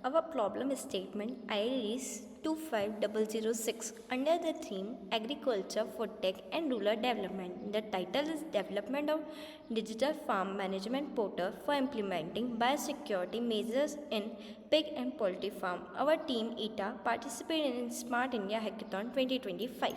Our problem statement IRIS 25006 under the theme Agriculture, Food Tech and Rural Development. The title is Development of Digital Farm Management Portal for Implementing Biosecurity Measures in Pig and Poultry Farm. Our team ETA participated in Smart India Hackathon 2025.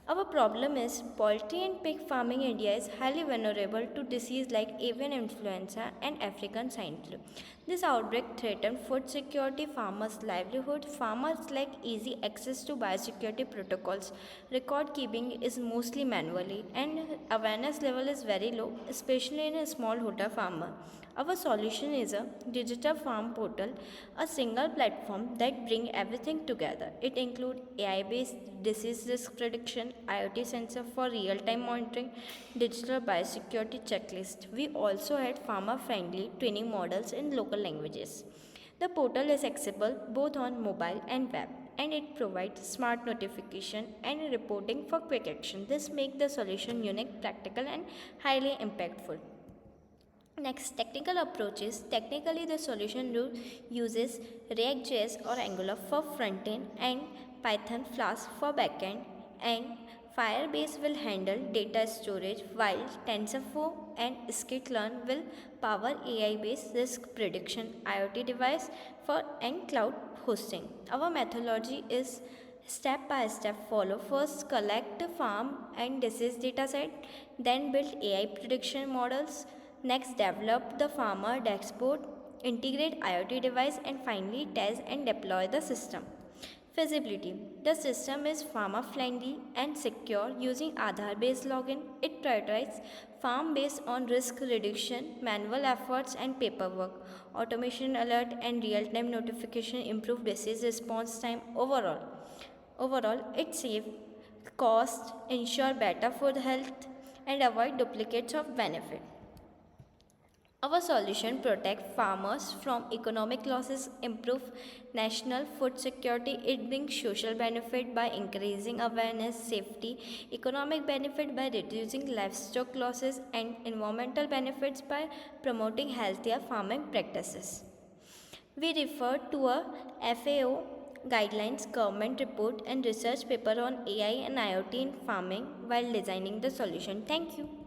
Our problem is poultry and pig farming in India is highly vulnerable to disease like avian influenza and African swine flu. This outbreak threatens food security, farmers' livelihood. Farmers lack easy access to biosecurity protocols. Record keeping is mostly manually, and awareness level is very low, especially in a smallholder farmer. Our solution is a digital farm portal, a single platform that brings everything together. It includes AI-based disease risk prediction, IoT sensor for real-time monitoring, digital biosecurity checklist. We also had farmer-friendly training models in local languages. The portal is accessible both on mobile and web, and it provides smart notification and reporting for quick action. This makes the solution unique, practical, and highly impactful. Next, technical approaches. Technically, the solution uses React.js or Angular for frontend and Python Flask for backend, and Firebase will handle data storage while TensorFlow and scikit-learn will power AI-based risk prediction, IoT device for and cloud hosting. Our methodology is step by step follow. First, collect farm and disease dataset, then build AI prediction models. Next, develop the farmer dashboard, integrate IoT device, and finally test and deploy the system. Feasibility. The system is farmer friendly and secure using Aadhaar based login. It prioritizes farm based on risk reduction, manual efforts, and paperwork. Automation alert and real time notification improve disease response time overall. It saves cost, ensure better food health, and avoid duplicates of benefit. Our solution protects farmers from economic losses, improve national food security. It brings social benefit by increasing awareness, safety, economic benefit by reducing livestock losses, and environmental benefits by promoting healthier farming practices. We refer to a FAO guidelines, government report, and research paper on AI and IoT in farming while designing the solution. Thank you.